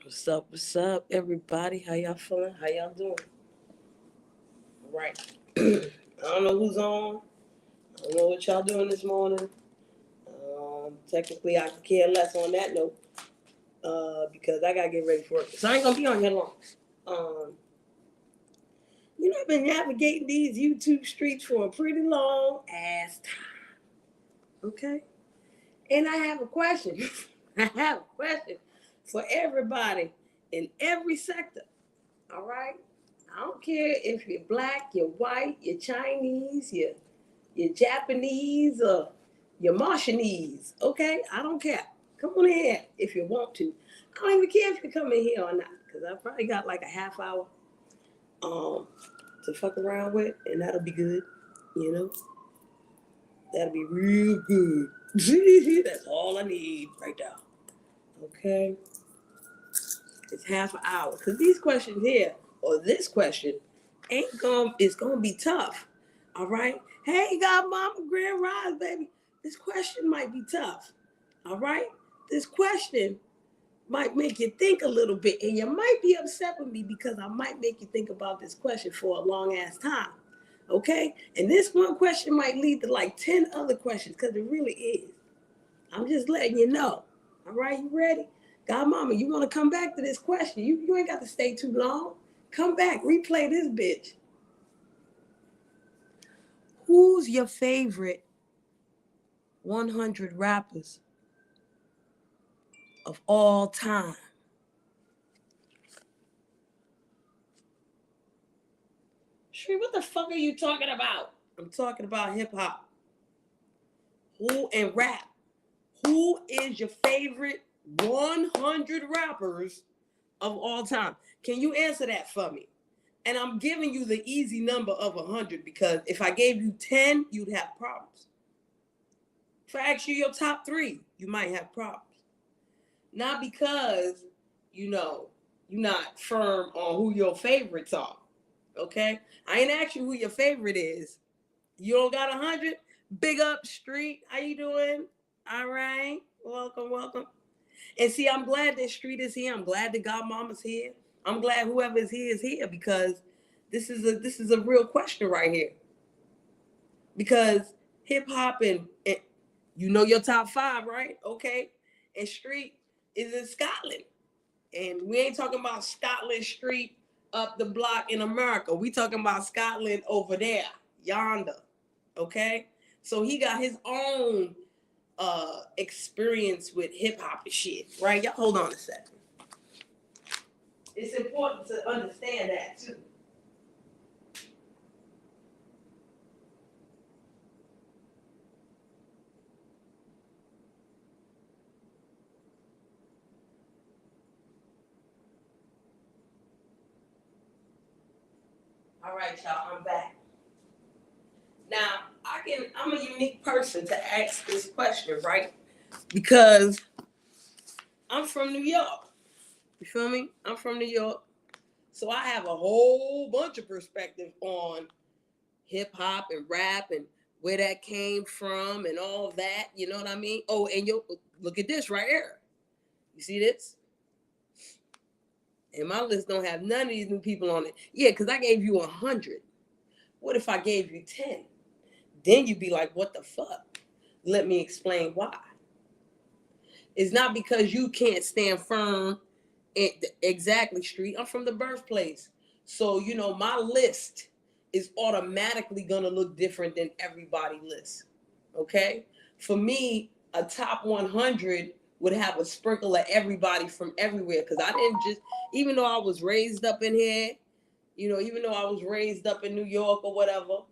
What's up, everybody? How y'all feeling? How y'all doing? All right. I don't know who's on. I don't know what y'all doing this morning. Technically, I could care less on that note because I got to get ready for it. So I ain't going to be on here long. Um, I've been navigating these YouTube streets for a pretty long ass time. Okay? And I have a question. I have a question for everybody in every sector. All right? I don't care if you're black, you're white, you're Chinese, you're Japanese, or you're Martianese. Okay? I don't care. Come on in here if you want to. I don't even care if you come in here or not, because I probably got like a half hour to fuck around with, and that'll be good. You know? That'll be real good. That's all I need right now. Okay? It's half an hour. Because these questions here, or this question, it's gonna be tough. All right? Hey, Godmama, Grand Rise, baby. This question might be tough. All right? This question might make you think a little bit, and you might be upset with me because I might make you think about this question for a long ass time. Okay? And this one question might lead to like 10 other questions, because it really is. I'm just letting you know. All right, you ready? Godmama, you want to come back to this question? You ain't got to stay too long. Come back, replay this bitch. Who's your favorite 100 rappers of all time? Shree, what the fuck are you talking about? I'm talking about hip hop. Who and rap? Who is your favorite 100 rappers of all time? Can you answer that for me? And I'm giving you the easy number of 100 because if I gave you 10, you'd have problems. If I asked you your top 3, you might have problems. Not because, you're not firm on who your favorites are. Okay? I ain't asked you who your favorite is. You don't got 100? Big up, Street. How you doing? All right. Welcome. And see, I'm glad that Street is here. I'm glad that Godmama's here. I'm glad whoever is here because this is a real question right here. Because hip hop and you know your top 5, right? Okay. And Street is in Scotland. And we ain't talking about Scotland Street up the block in America. We talking about Scotland over there, yonder. Okay? So he got his own experience with hip hop and shit, right? Y'all hold on a second. It's important to understand that too. All right, y'all, I'm back. Now, I'm a unique person to ask this question, right? Because I'm from New York. You feel me? I'm from New York. So I have a whole bunch of perspective on hip hop and rap and where that came from and all that. You know what I mean? Oh, and look at this right here. You see this? And my list don't have none of these new people on it. Yeah, because I gave you 100. What if I gave you 10? Then you'd be like, what the fuck? Let me explain why. It's not because you can't stand firm at exactly Street. I'm from the birthplace. So, my list is automatically going to look different than everybody's list. Okay? For me, a top 100 would have a sprinkle of everybody from everywhere. Because I didn't just, even though I was raised up in here, even though I was raised up in New York or whatever,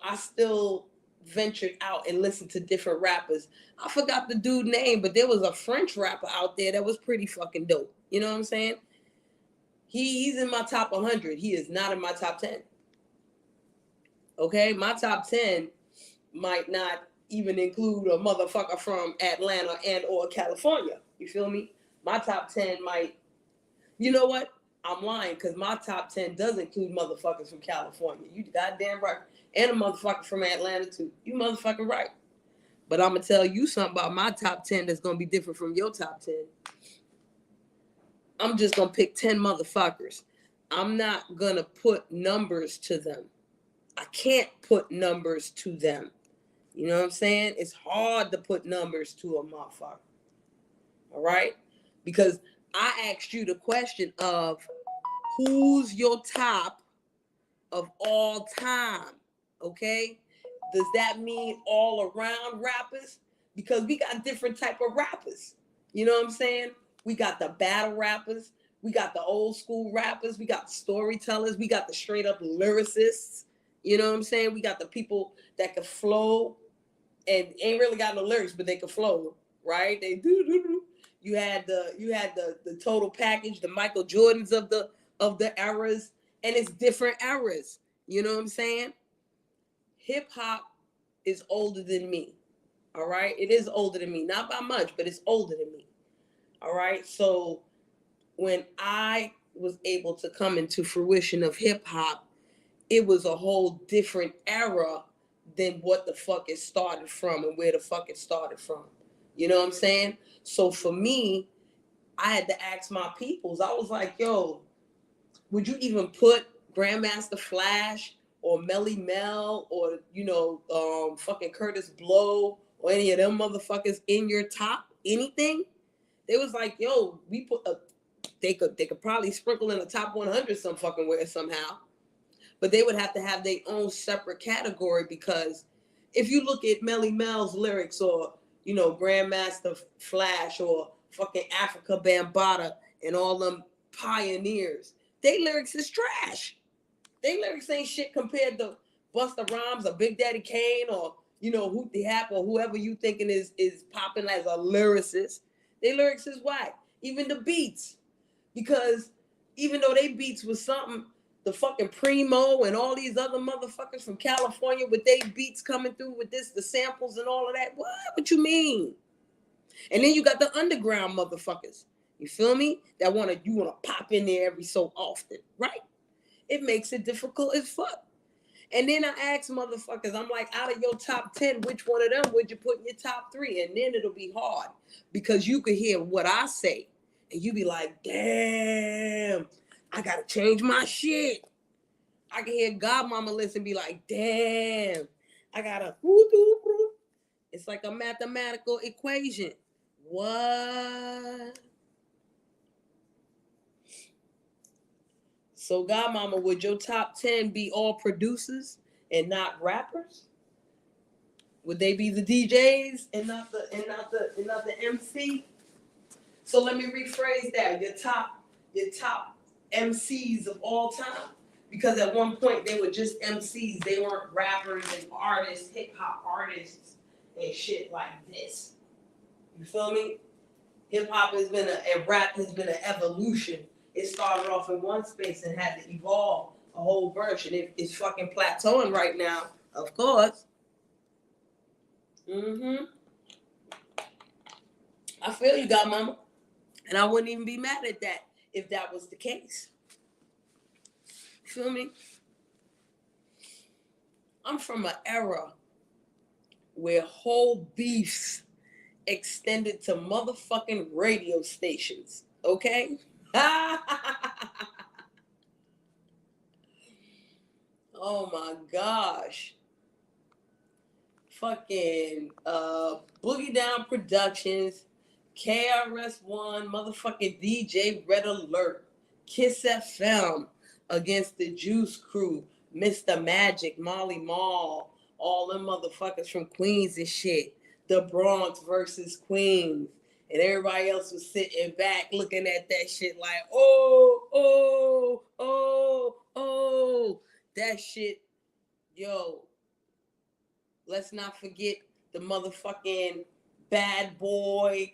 I still ventured out and listened to different rappers. I forgot the dude name, but there was a French rapper out there that was pretty fucking dope. You know what I'm saying? He's in my top 100. He is not in my top 10. Okay? My top 10 might not even include a motherfucker from Atlanta and or California. You feel me? My top 10 might... You know what? I'm lying because my top 10 does include motherfuckers from California. You goddamn right. And a motherfucker from Atlanta too. You motherfucking right. But I'm going to tell you something about my top 10 that's going to be different from your top 10. I'm just going to pick 10 motherfuckers. I'm not going to put numbers to them. I can't put numbers to them. You know what I'm saying? It's hard to put numbers to a motherfucker. All right? Because I asked you the question of who's your top of all time? Okay? Does that mean all around rappers? Because we got different type of rappers. You know what I'm saying? We got the battle rappers. We got the old school rappers. We got the storytellers. We got the straight up lyricists. You know what I'm saying? We got the people that can flow and ain't really got no lyrics, but they can flow, right? They do. You had the total package, the Michael Jordans of the eras, and it's different eras. You know what I'm saying? Hip hop is older than me. All right, it is older than me, not by much, but it's older than me. All right, so when I was able to come into fruition of hip hop, it was a whole different era than what the fuck it started from and where the fuck it started from. You know what I'm saying? So for me, I had to ask my peoples. I was like, yo, would you even put Grandmaster Flash or Melly Mel or, fucking Curtis Blow or any of them motherfuckers in your top anything? They was like, yo, we put they could probably sprinkle in the top 100 some fucking way somehow. But they would have to have their own separate category because if you look at Melly Mel's lyrics or, Grandmaster Flash or fucking Africa Bambaataa and all them pioneers, they lyrics is trash. They lyrics ain't shit compared to Busta Rhymes or Big Daddy Kane or, Hoot the Hap or whoever you thinking is popping as a lyricist. They lyrics is whack. Even the beats. Because even though they beats was something, the fucking Primo and all these other motherfuckers from California with they beats coming through with this, the samples and all of that. What you mean? And then you got the underground motherfuckers. You feel me? That you wanna pop in there every so often, right? It makes it difficult as fuck. And then I ask motherfuckers, I'm like, out of your top 10, which one of them would you put in your top 3? And then it'll be hard because you could hear what I say and you be like, damn, I gotta change my shit. I can hear Godmama listen be like, damn, I gotta, it's like a mathematical equation. What? So Godmama, would your top 10 be all producers and not rappers? Would they be the DJs and not the MC? So let me rephrase that. Your top MCs of all time. Because at one point they were just MCs. They weren't rappers and artists, hip hop artists and shit like this. You feel me? Hip hop has been and rap has been an evolution. It started off in one space and had to evolve a whole version. It's fucking plateauing right now, of course. I feel you, Godmama. And I wouldn't even be mad at that if that was the case. Feel me? I'm from an era where whole beefs extended to motherfucking radio stations, okay? Oh my gosh. Fucking Boogie Down Productions, KRS-One, motherfucking DJ Red Alert, Kiss FM against the Juice Crew, Mr. Magic, Molly Mall, all them motherfuckers from Queens and shit. The Bronx versus Queens. And everybody else was sitting back looking at that shit like, oh. That shit, yo. Let's not forget the motherfucking Bad Boy,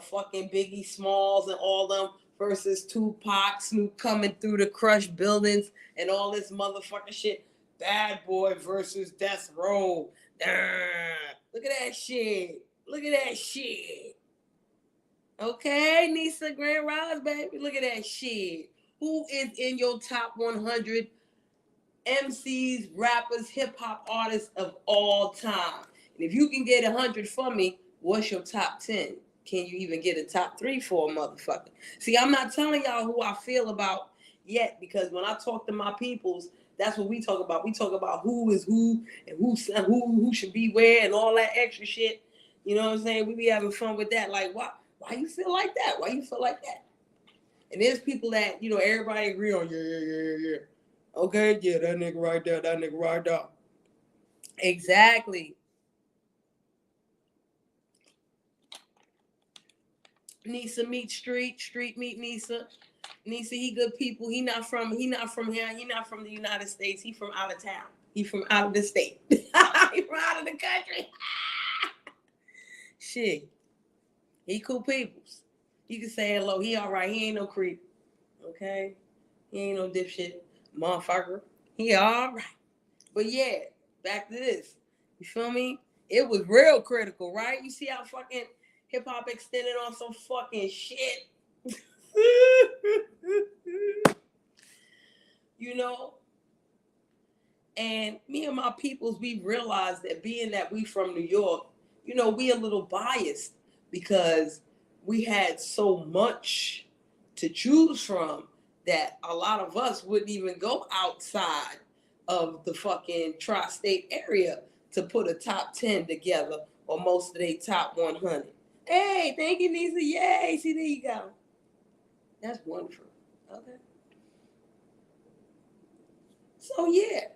fucking Biggie Smalls and all them versus Tupac, Snoop coming through the crushed buildings and all this motherfucking shit. Bad Boy versus Death Row. Look at that shit. Look at that shit. Okay, Nisa Grand Rise, baby. Look at that shit. Who is in your top 100 MCs, rappers, hip-hop artists of all time? And if you can get 100 from me, what's your top 10? can you even get a top 3 for a motherfucker? See, I'm not telling y'all who I feel about yet, because when I talk to my peoples, that's what we talk about. We talk about who is who and who should be where and all that extra shit. You know what I'm saying? We be having fun with that. Like, why you feel like that? Why you feel like that? And there's people that, you know, everybody agree on, yeah. Okay, yeah, that nigga right there. Exactly. Nisa meet Street meet Nisa. Nisa, he good people. He not from here. He not from the United States. He from out of town. He from out of the state. He from out of the country. Shit. He cool peoples. You can say hello. He all right. He ain't no creep. Okay? He ain't no dipshit. Motherfucker. He all right. But yeah, back to this. You feel me? It was real critical, right? You see how fucking hip hop extended on some fucking shit. You know? And me and my peoples, we realized that being that we from New York, you know, we a little biased because we had so much to choose from that a lot of us wouldn't even go outside of the fucking tri-state area to put a top 10 together, or most of their top 100. Hey, thank you, Nisa. Yay. See, there you go. That's wonderful. Okay. So, yeah.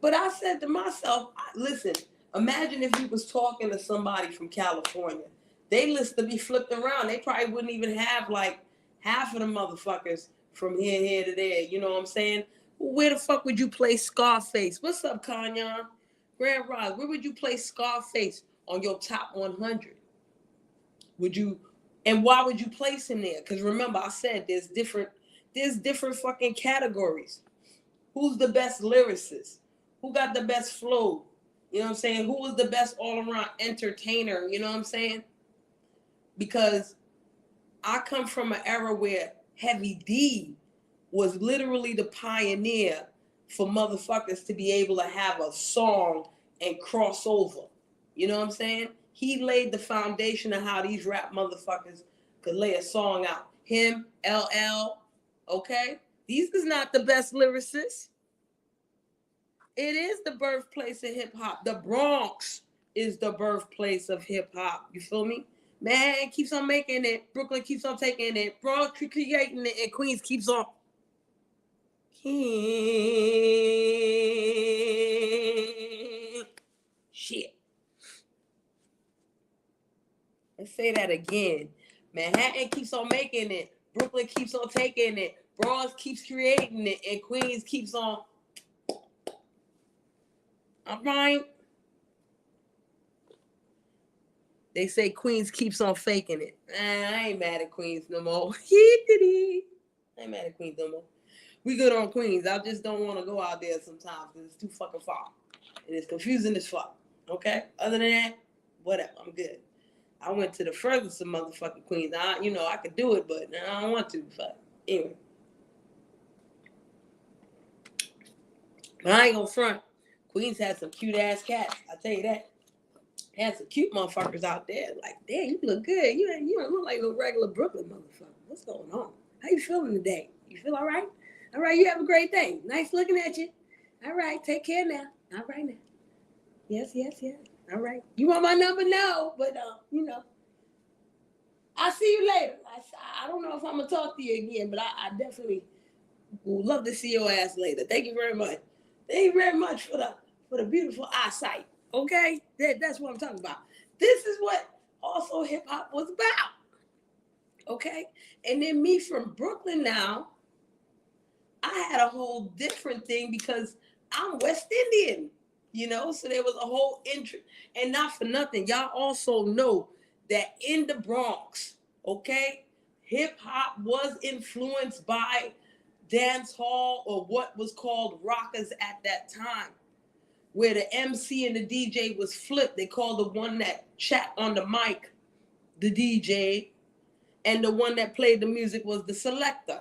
But I said to myself, listen, imagine if you was talking to somebody from California. They list to be flipped around. They probably wouldn't even have like half of the motherfuckers from here to there. You know what I'm saying? Where the fuck would you play Scarface? What's up, Kanyon? Grand Rise, where would you play Scarface on your top 100? Would you, and why would you place him there? Because remember, I said there's different fucking categories. Who's the best lyricist? Who got the best flow? You know what I'm saying? Who was the best all-around entertainer? You know what I'm saying? Because I come from an era where Heavy D was literally the pioneer for motherfuckers to be able to have a song and cross over. You know what I'm saying? He laid the foundation of how these rap motherfuckers could lay a song out. Him, LL, okay? These is not the best lyricists. It is the birthplace of hip hop. The Bronx is the birthplace of hip hop. You feel me? Man keeps on making it. Brooklyn keeps on taking it. Bronx creating it, and Queens keeps on. Shit. Let's say that again. Manhattan keeps on making it. Brooklyn keeps on taking it. Bronx keeps creating it, and Queens keeps on. All right. They say Queens keeps on faking it. I ain't mad at Queens no more. I ain't mad at Queens no more. We good on Queens. I just don't want to go out there sometimes because it's too fucking far. And it's confusing as fuck. Okay? Other than that, whatever. I'm good. I went to the furthest of motherfucking Queens. I could do it, but I don't want to. Fuck. Anyway. But I ain't gonna front. Queens had some cute ass cats. I'll tell you that. Had some cute motherfuckers out there. Like, damn, you look good. You don't look like no regular Brooklyn motherfucker. What's going on? How you feeling today? You feel all right? All right, you have a great day. Nice looking at you. All right, take care now. All right now. Yes. All right. You want my number? No, but I'll see you later. I don't know if I'm gonna talk to you again, but I definitely would love to see your ass later. Thank you very much. Thank you very much for the beautiful eyesight. Okay, that's what I'm talking about. This is what also hip hop was about. Okay, and then me from Brooklyn now, I had a whole different thing because I'm West Indian, so there was a whole interest. And not for nothing, y'all also know that in the Bronx, okay, hip hop was influenced by dance hall, or what was called rockers at that time, where the MC and the DJ was flipped. They called the one that chat on the mic the DJ, and the one that played the music was the selector.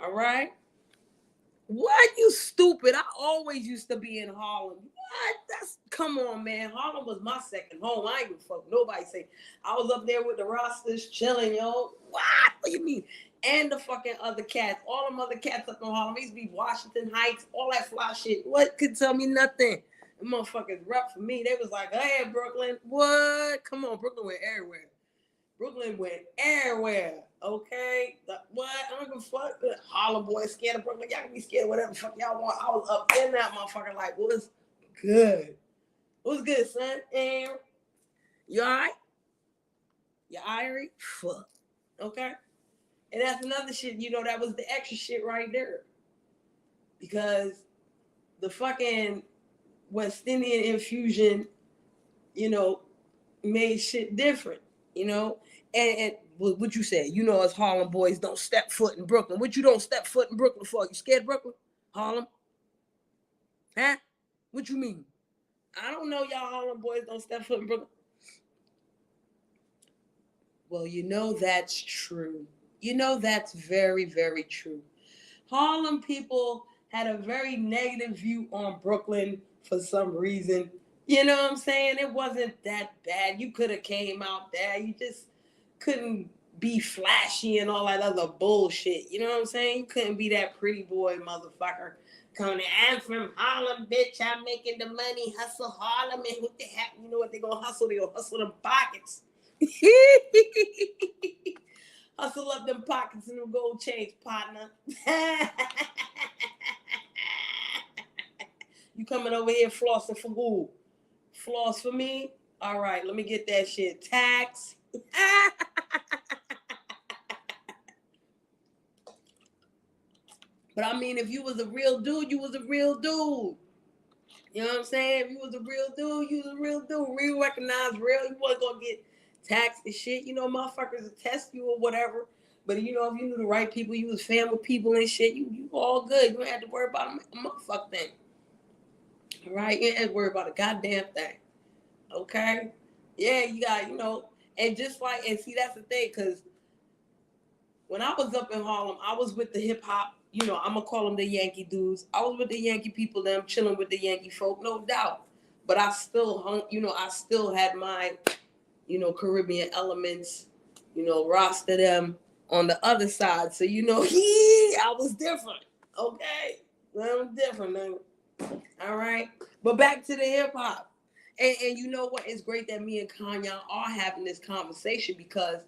All right? What, you stupid? I always used to be in Harlem. What? That's come on, man. Harlem was my second home. I ain't even fuck nobody say. I was up there with the rosters chilling, yo. What? What do you mean? And the fucking other cats, all them other cats up in Harlem. Used to be Washington Heights, all that fly shit. What could tell me nothing? The motherfuckers rep for me. They was like, hey, Brooklyn. What? Come on, Brooklyn went everywhere. Brooklyn went everywhere. Okay? What? I don't give a fuck. Harlem boys scared of Brooklyn. Y'all can be scared of whatever the fuck y'all want. I was up in that motherfucker like, what's good? What's good, son? And you alright? You irie? Fuck. Okay? And that's another shit, that was the extra shit right there. Because the fucking West Indian infusion, made shit different, And what you say, us Harlem boys don't step foot in Brooklyn. What you don't step foot in Brooklyn for? You scared of Brooklyn? Harlem? Huh? What you mean? I don't know y'all Harlem boys don't step foot in Brooklyn. Well, that's true. That's very, very true. Harlem people had a very negative view on Brooklyn for some reason. You know what I'm saying? It wasn't that bad. You could have came out there. You just couldn't be flashy and all that other bullshit. You know what I'm saying? You couldn't be that pretty boy motherfucker. Coming, I'm from Harlem, bitch. I'm making the money. Hustle Harlem. And what the heck? You know what? They're going to hustle. They're going to hustle them pockets. Hustle up them pockets and them gold chains, partner. You coming over here flossing for who? Floss for me? All right, let me get that shit. Tax. But I mean, if you was a real dude, you was a real dude. You know what I'm saying? If you was a real dude, you was a real dude. Real recognized real. You wasn't going to get taxed and shit. Motherfuckers will test you or whatever. But, if you knew the right people, you was fan with people and shit, you all good. You ain't had to worry about a motherfucking thing. All right? You ain't had to worry about a goddamn thing. Okay? Yeah, you got, and just like, and see, that's the thing, because when I was up in Harlem, I was with the hip hop, I'm going to call them the Yankee dudes. I was with the Yankee people, them chilling with the Yankee folk, no doubt. But I still hung, I still had my, Caribbean elements, roster them on the other side. So, I was different. Okay? I was different, man. All right? But back to the hip hop. And you know what? It's great that me and Kanye are having this conversation, because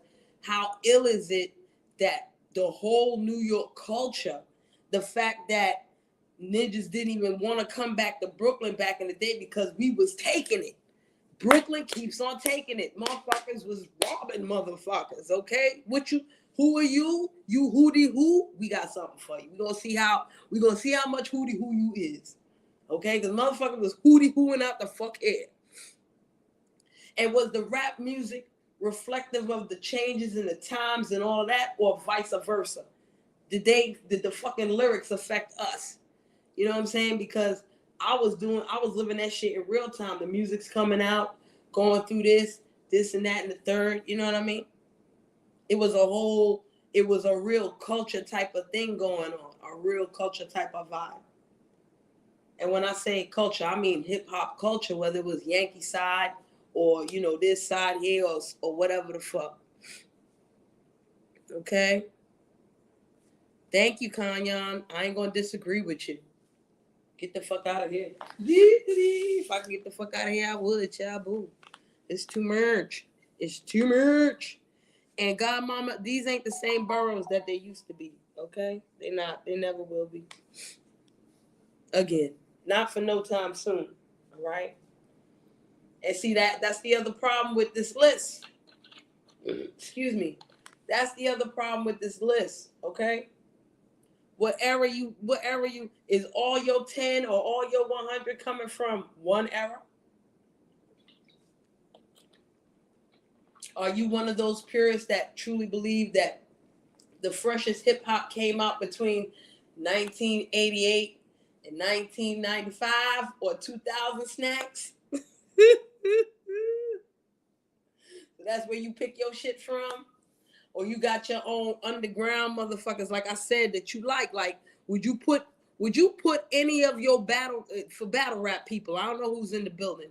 how ill is it that the whole New York culture, the fact that ninjas didn't even want to come back to Brooklyn back in the day because we was taking it. Brooklyn keeps on taking it. Motherfuckers was robbing motherfuckers, okay? Who are you? You hootie who? We got something for you. We're gonna see how much hootie who you is. Okay? Because motherfuckers was hootie hooing out the fuck air. And was the rap music reflective of the changes in the times and all that, or vice versa? Did the fucking lyrics affect us? You know what I'm saying? Because I was living that shit in real time. The music's coming out, going through this and that and the third. You know what I mean? It was a real culture type of thing going on, a real culture type of vibe. And when I say culture, I mean hip hop culture, whether it was Yankee side or, this side here or whatever the fuck. Okay? Thank you, Kanyon. I ain't gonna disagree with you. Get the fuck out of here. If I could get the fuck out of here, I would, child. Boo. It's too much. It's too much. And God, mama, these ain't the same boroughs that they used to be. Okay? They're not. They never will be. Again. Not for no time soon. All right? And see, that's the other problem with this list. Excuse me. That's the other problem with this list. Okay? What era you is all your 10 or all your 100 coming from one era? Are you one of those purists that truly believe that the freshest hip hop came out between 1988 and 1995 or 2000 snacks? So that's where you pick your shit from? Or you got your own underground motherfuckers, like I said, that you like? Like, would you put Would you put any of your for battle rap people? I don't know who's in the building.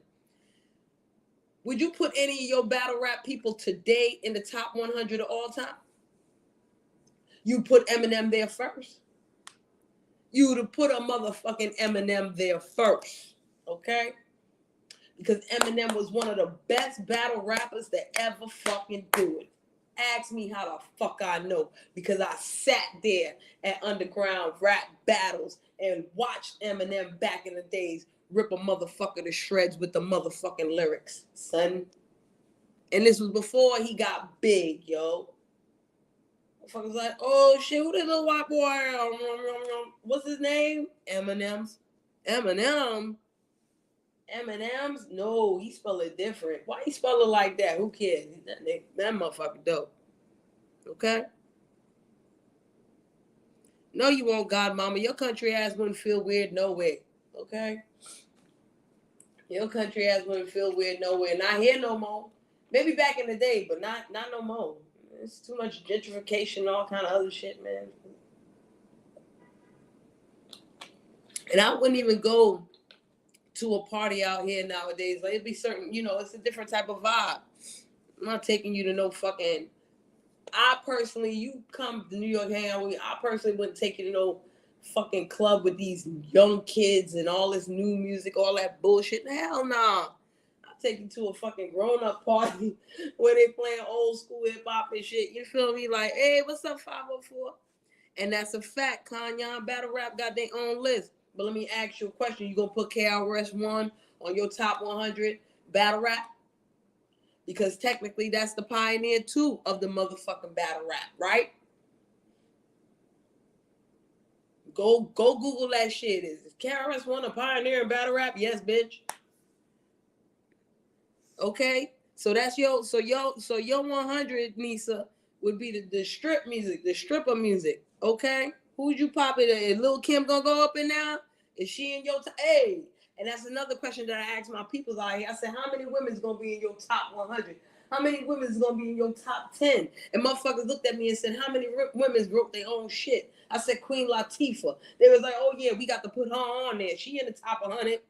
Would you put any of your battle rap people today in the top 100 of all time? You put Eminem there first. You would have put a motherfucking Eminem there first, okay? Because Eminem was one of the best battle rappers that ever fucking do it. Ask me how the fuck I know. Because I sat there at underground rap battles and watched Eminem back in the days rip a motherfucker to shreds with the motherfucking lyrics, son. And this was before he got big, yo. Motherfuckers like, oh shit, who this little white boy? What's his name? Eminem's. Eminem? M&M's? No, he spell it different. Why he spell it like that? Who cares? That motherfucker dope. Okay? No, you won't, God mama. Your country ass wouldn't feel weird nowhere. Okay? Your country ass wouldn't feel weird nowhere. Not here no more. Maybe back in the day, but not no more. It's too much gentrification, all kind of other shit, man. And I wouldn't even go to a party out here nowadays. Like, it'd be certain, it's a different type of vibe. I'm not taking you to no fucking. I personally, you come to New York hang out with me, I personally wouldn't take you to no fucking club with these young kids and all this new music, all that bullshit. Hell nah. I'll take you to a fucking grown-up party where they playing old school hip-hop and shit. You feel me? Like, hey, what's up, 504? And that's a fact. Kanye Battle Rap got their own list. But let me ask you a question. You gonna put KRS-One on your top 100 battle rap? Because technically that's the pioneer too of the motherfucking battle rap, right? Go Google that shit. Is KRS-One a pioneer in battle rap? Yes, bitch. Okay? So that's your 100, Nisa, would be the strip music, the stripper music. Okay? Who'd you pop it? Is Lil Kim gonna go up in now? Is she in your hey? And that's another question that I asked my peoples out here. I said, how many women's gonna be in your top 100? How many women's gonna be in your top 10? And motherfuckers looked at me and said, how many women's wrote their own shit? I said, Queen Latifah. They was like, oh yeah, we got to put her on there. She in the top 100.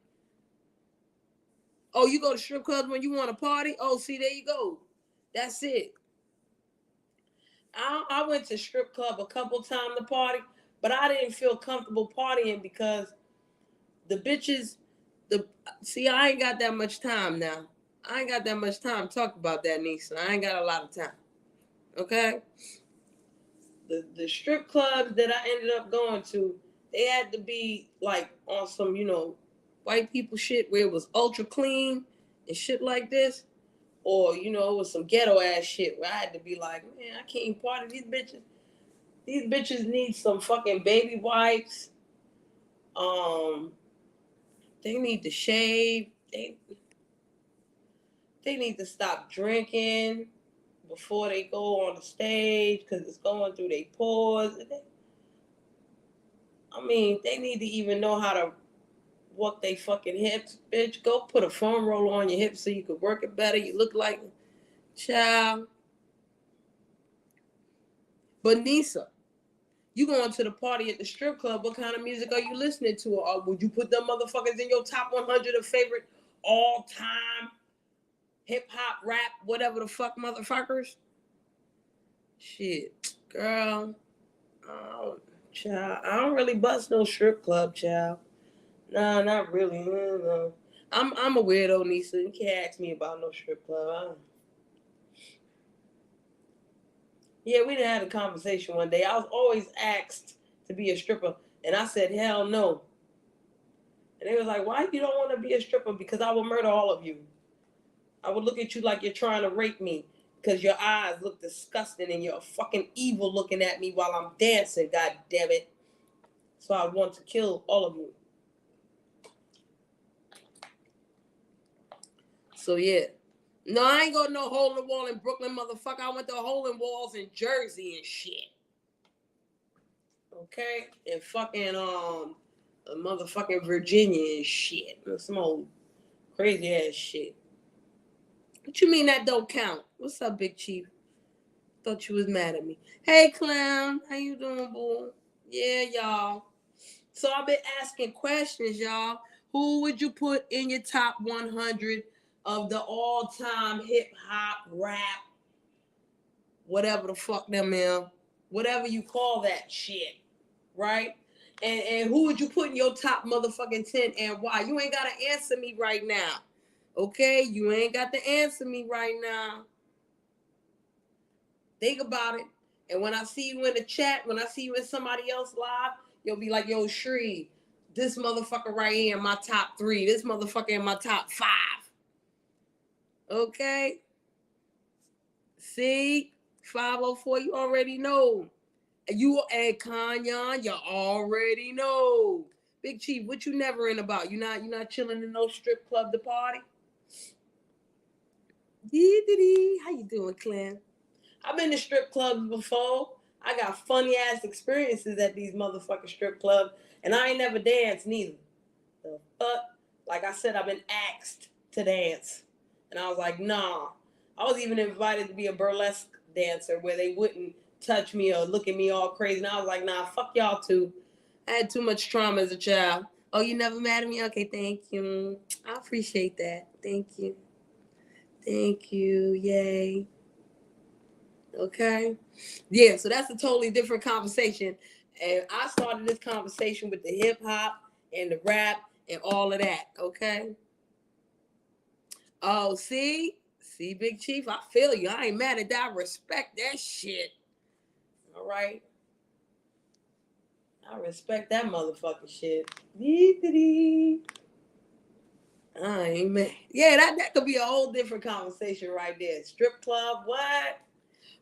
Oh, you go to strip clubs when you want to party? Oh, see, there you go. That's it. I went to strip club a couple times to party, but I didn't feel comfortable partying because the bitches, I ain't got that much time now. I ain't got that much time to talk about that, Nisa. I ain't got a lot of time. Okay? The strip clubs that I ended up going to, they had to be like on some, white people shit where it was ultra clean and shit like this. Or, it was some ghetto ass shit where I had to be like, man, I can't even party. These bitches. These bitches need some fucking baby wipes. They need to shave. They need to stop drinking before they go on the stage because it's going through their pores. They need to even know how to work their fucking hips, bitch. Go put a foam roller on your hips so you could work it better. You look like a child. But Nisa, you going to the party at the strip club, what kind of music are you listening to? Or would you put them motherfuckers in your top 100 of favorite all-time hip-hop, rap, whatever the fuck motherfuckers? Shit, girl. Child, I don't really bust no strip club, child. Nah, not really. No. I'm a weirdo, Nisa. You can't ask me about no strip club. Yeah, we done had a conversation one day. I was always asked to be a stripper, and I said, hell no. And they was like, why you don't want to be a stripper? Because I will murder all of you. I would look at you like you're trying to rape me because your eyes look disgusting and you're fucking evil looking at me while I'm dancing, god damn it. So I want to kill all of you. So yeah. No, I ain't got no hole in the wall in Brooklyn, motherfucker. I went to hole in walls in Jersey and shit. Okay? And fucking motherfucking Virginia and shit. Some old crazy ass shit. What you mean that don't count? What's up, Big Chief? Thought you was mad at me. Hey, clown. How you doing, boy? Yeah, y'all. So I've been asking questions, y'all. Who would you put in your top 100 of the all-time hip hop, rap, whatever the fuck them is, whatever you call that shit, right? And who would you put in your top motherfucking 10 and why? You ain't gotta answer me right now. Okay? You ain't got to answer me right now. Think about it. And when I see you in the chat, when I see you in somebody else live, you'll be like, yo, Shree, this motherfucker right here in my top 3. This motherfucker in my top 5. Okay? See? 504, you already know. You and Kanyon, you already know. Big Chief, what you never in about? You not chilling in no strip club to party? How you doing, Clem? I've been to strip clubs before. I got funny ass experiences at these motherfucking strip clubs, and I ain't never danced neither. The fuck? Like I said, I've been asked to dance, and I was like, nah. I was even invited to be a burlesque dancer where they wouldn't touch me or look at me all crazy, and I was like, nah, fuck y'all too. I had too much trauma as a child. Oh, you never mad at me? Okay, thank you. I appreciate that. Thank you. Thank you. Yay. Okay. Yeah, so that's a totally different conversation. And I started this conversation with the hip hop and the rap and all of that. Okay. Oh, see? See, Big Chief, I feel you. I ain't mad at that. I respect that shit. All right. I respect that motherfucking shit. I ain't mad. Yeah, that could be a whole different conversation right there. Strip club, what?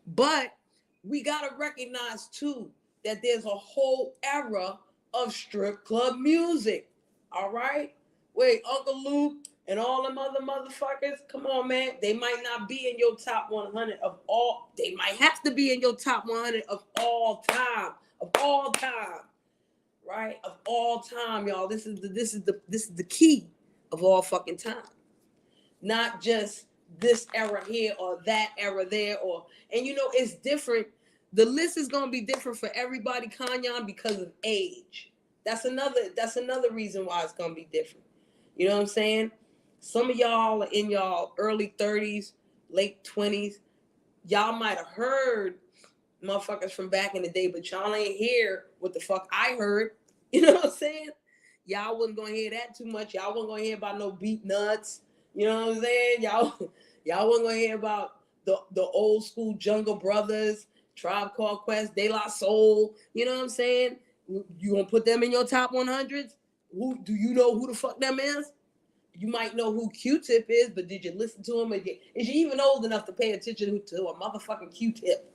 But we got to recognize, too, that there's a whole era of strip club music. All right? Wait, Uncle Luke and all them other motherfuckers, come on, man. They might not be in your top 100 of all. They might have to be in your top 100 of all time. Of all time. Right? Of all time, y'all. This is the key of all fucking time. Not just this era here or that era there, or and it's different. The list is gonna be different for everybody, Kanyon, because of age. That's another reason why it's gonna be different. You know what I'm saying? Some of y'all are in y'all early 30s, late 20s. Y'all might have heard motherfuckers from back in the day, but y'all ain't hear what the fuck I heard. You know what I'm saying? Y'all wasn't gonna hear that too much. Y'all wasn't gonna hear about no beat nuts. You know what I'm saying? Y'all wasn't gonna hear about the old school Jungle Brothers, Tribe Called Quest, De La Soul. You know what I'm saying? You gonna put them in your top 100s? Who do you know who the fuck them is? You might know who Q-Tip is, but did you listen to him? Is you even old enough to pay attention to a motherfucking Q-Tip?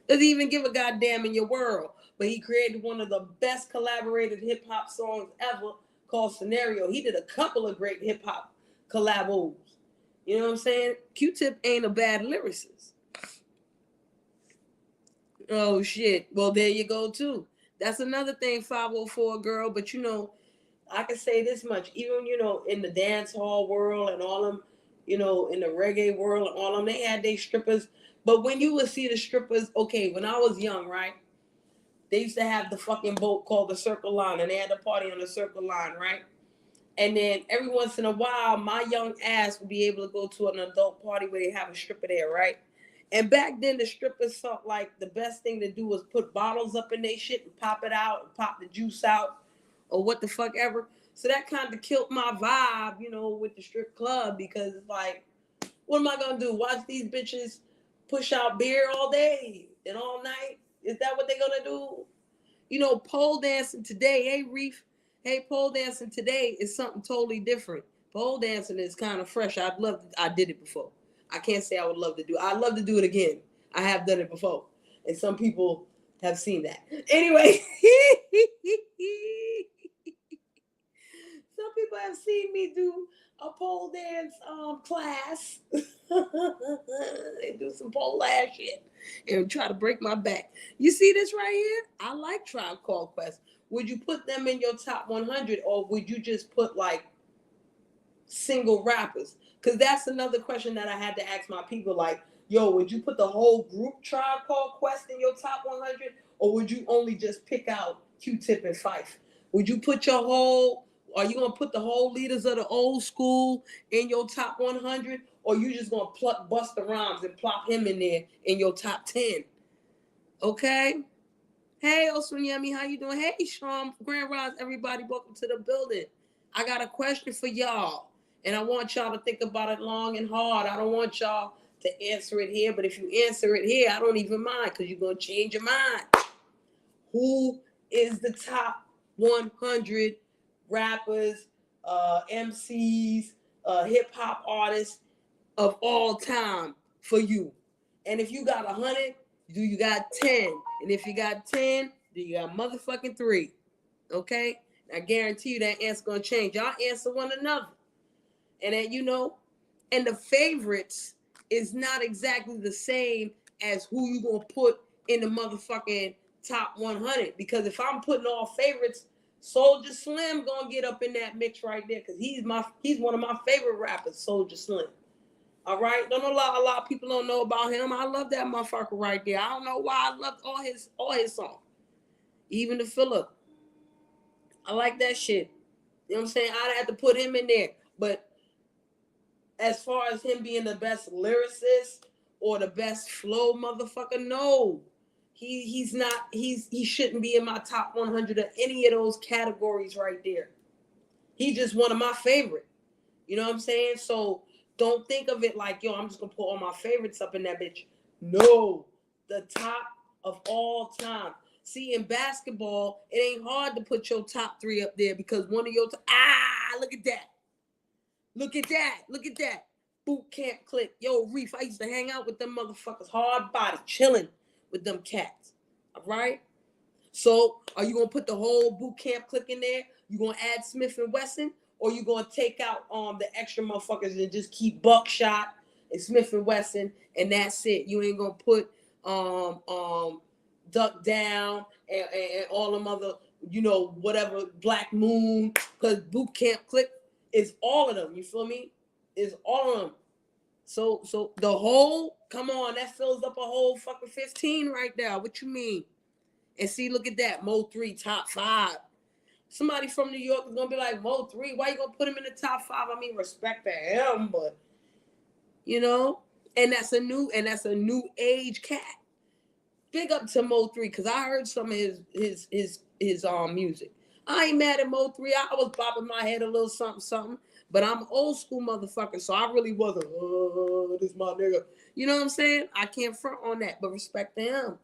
Does he even give a goddamn in your world? But he created one of the best collaborated hip hop songs ever called Scenario. He did a couple of great hip hop collabos. You know what I'm saying? Q-Tip ain't a bad lyricist. Oh shit. Well, there you go too. That's another thing, 504 girl. But I can say this much. Even in the dance hall world and all them, in the reggae world and all them, they had their strippers. But when you would see the strippers, okay, when I was young, right? They used to have the fucking boat called the Circle Line, and they had a party on the Circle Line, right? And then every once in a while, my young ass would be able to go to an adult party where they have a stripper there, right? And back then, the strippers felt like the best thing to do was put bottles up in their shit and pop it out and pop the juice out or what the fuck ever. So that kind of killed my vibe, with the strip club because it's like, what am I going to do? Watch these bitches push out beer all day and all night? Is that what they're going to do? Pole dancing today, hey, Reef, hey, pole dancing today is something totally different. Pole dancing is kind of fresh. I did it before. I can't say I would love to do it. I'd love to do it again. I have done it before. And some people have seen that. Anyway, some people have seen me do a pole dance class. They do some pole ass shit and try to break my back. You see this right here? I like Tribe Called Quest. Would you put them in your top 100 or would you just put like single rappers? Because that's another question that I had to ask my people. Like, yo, would you put the whole group Tribe Called Quest in your top 100 or would you only just pick out Q-Tip and Fife? Would you put your whole, are you going to put the whole leaders of the old school in your top 100? Or you just going to pluck Busta Rhymes and plop him in there in your top 10? Okay? Hey, Oswanyemi, how you doing? Hey, Sean, Grand Rise, everybody, welcome to the building. I got a question for y'all, and I want y'all to think about it long and hard. I don't want y'all to answer it here, but if you answer it here, I don't even mind, because you're going to change your mind. Who is the top 100 rappers, MCs, hip-hop artists of all time for you? And if you got 100, do you got 10? And if you got 10, do you got motherfucking 3? Okay? I guarantee you that answer's gonna change. Y'all answer one another. And then, you know, and the favorites is not exactly the same as who you gonna put in the motherfucking top 100. Because if I'm putting all favorites, Soulja Slim gonna get up in that mix right there, because he's one of my favorite rappers, Soulja Slim. All right, don't know a lot of people don't know about him. I love that motherfucker right there. I don't know why I loved all his songs, even the filler. I like that shit. You know what I'm saying? I'd have to put him in there. But as far as him being the best lyricist or the best flow motherfucker, no. He's not, he shouldn't be in my top 100 of any of those categories right there. He's just one of my favorite. You know what I'm saying? So don't think of it like, yo, I'm just gonna put all my favorites up in that bitch. No, the top of all time. See, in basketball, it ain't hard to put your top 3 up there, because one of your look at that. Look at that. Look at that. Boot camp click. Yo, Reef, I used to hang out with them motherfuckers, hard body, chilling with them cats. All right? So are you gonna put the whole boot camp click in there? You gonna add Smith and Wesson? Or you gonna take out the extra motherfuckers and just keep Buckshot and Smith and Wesson, and that's it? You ain't gonna put Duck Down and all them other, you know, whatever, Black Moon, because Boot Camp Click is all of them. You feel me? Is all of them. So the whole, come on, that fills up a whole fucking 15 right there. What you mean? And see, look at that, Mo 3 top 5. Somebody from New York is gonna be like, Mo 3, why you gonna put him in the top 5? I mean, respect to him, but you know, and that's a new age cat. Big up to Mo 3, because I heard some of his music. I ain't mad at Mo 3. I was bopping my head a little something, but I'm an old school motherfucker, so I really wasn't, this my nigga. You know what I'm saying? I can't front on that, but respect to him.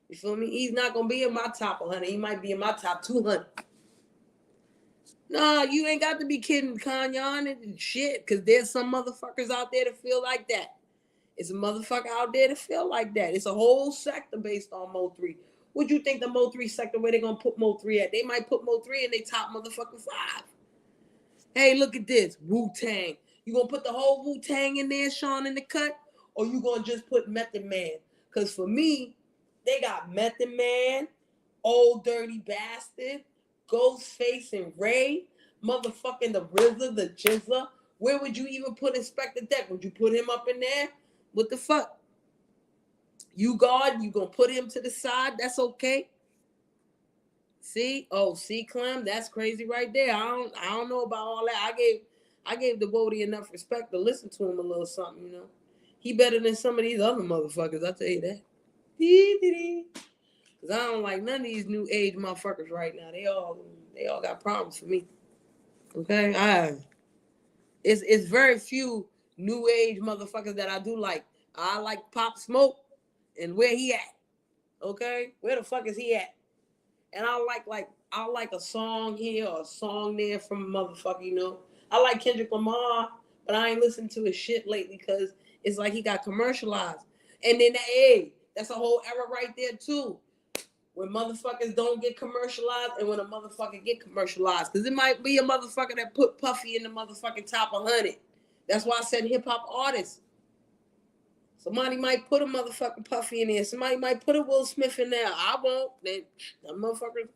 You feel me? He's not gonna be in my top 100. He might be in my top 200. Nah, you ain't got to be kidding, Kanyon and shit, because there's some motherfuckers out there that feel like that. It's a motherfucker out there that feel like that. It's a whole sector based on Mo 3. What you think the Mo 3 sector, where they gonna put Mo 3 at? They might put Mo 3 in their top motherfucking 5. Hey, look at this, Wu-Tang. You gonna put the whole Wu-Tang in there, Sean, in the cut? Or you gonna just put Method Man? Because for me, they got Method Man, Old Dirty Bastard, Ghostface and Ray, motherfucking the RZA, the Jizza. Where would you even put Inspector Deck? Would you put him up in there? What the fuck? You God, you gonna put him to the side? That's okay. See, Clem, that's crazy right there. I don't know about all that. I gave Devotee enough respect to listen to him a little something, you know. He better than some of these other motherfuckers, I tell you that. Cause I don't like none of these new age motherfuckers right now. They all got problems for me. Okay, it's very few new age motherfuckers that I do like. I like Pop Smoke, and where he at? Okay, where the fuck is he at? And I like a song here or a song there from a motherfucker, you know. I like Kendrick Lamar, but I ain't listened to his shit lately because it's like he got commercialized. And then that's a whole era right there too. When motherfuckers don't get commercialized and when a motherfucker get commercialized. Because it might be a motherfucker that put Puffy in the motherfucking top 100. That's why I said hip hop artists. Somebody might put a motherfucking Puffy in there. Somebody might put a Will Smith in there. I won't. Them motherfuckers,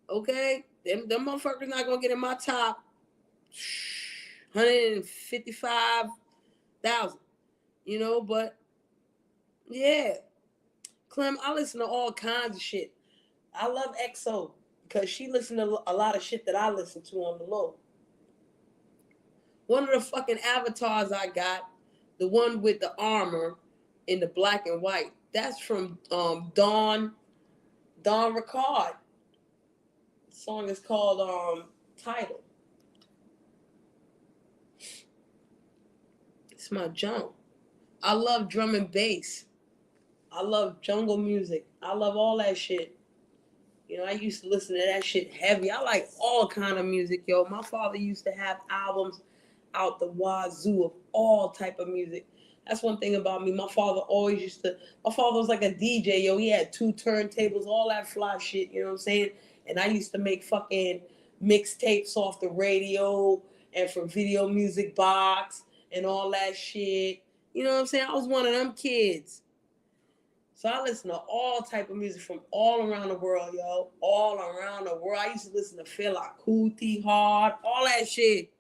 okay? Them motherfuckers not gonna get in my top 155,000. You know, but yeah. Clem, I listen to all kinds of shit. I love EXO. because she listened to a lot of shit that I listen to on the low. One of the fucking avatars I got, the one with the armor in the black and white, that's from Dawn Ricard. The song is called Title. It's my junk. I love drum and bass. I love jungle music. I love all that shit. You know, I used to listen to that shit heavy. I like all kind of music, yo. My father used to have albums out the wazoo of all type of music. That's one thing about me. My father was like a DJ, yo. He had 2 turntables, all that fly shit, you know what I'm saying? And I used to make fucking mixtapes off the radio and from Video Music Box and all that shit. You know what I'm saying? I was one of them kids. So I listen to all type of music from all around the world, yo. All around the world. I used to listen to Fela Kuti, Hard, all that shit.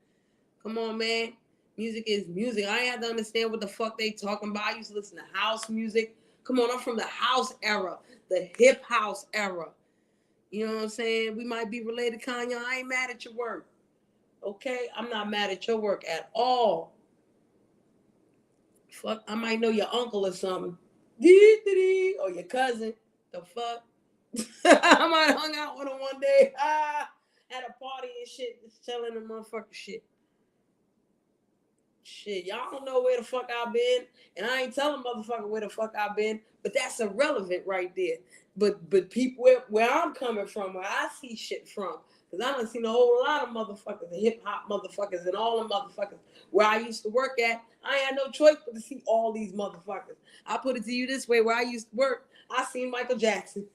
Come on, man. Music is music. I ain't have to understand what the fuck they talking about. I used to listen to house music. Come on, I'm from the house era, the hip house era. You know what I'm saying? We might be related, Kanye. I ain't mad at your work. Okay? I'm not mad at your work at all. Fuck, I might know your uncle or something. Or your cousin. The fuck? I might have hung out with him one day. At a party and shit. Just telling the motherfucker shit. Shit, y'all don't know where the fuck I've been. And I ain't telling motherfucker where the fuck I've been. But that's irrelevant right there. But people where I'm coming from, where I see shit from. Because I done seen a whole lot of motherfuckers, the hip hop motherfuckers and all the motherfuckers where I used to work at. I ain't had no choice but to see all these motherfuckers. I put it to you this way, where I used to work, I seen Michael Jackson.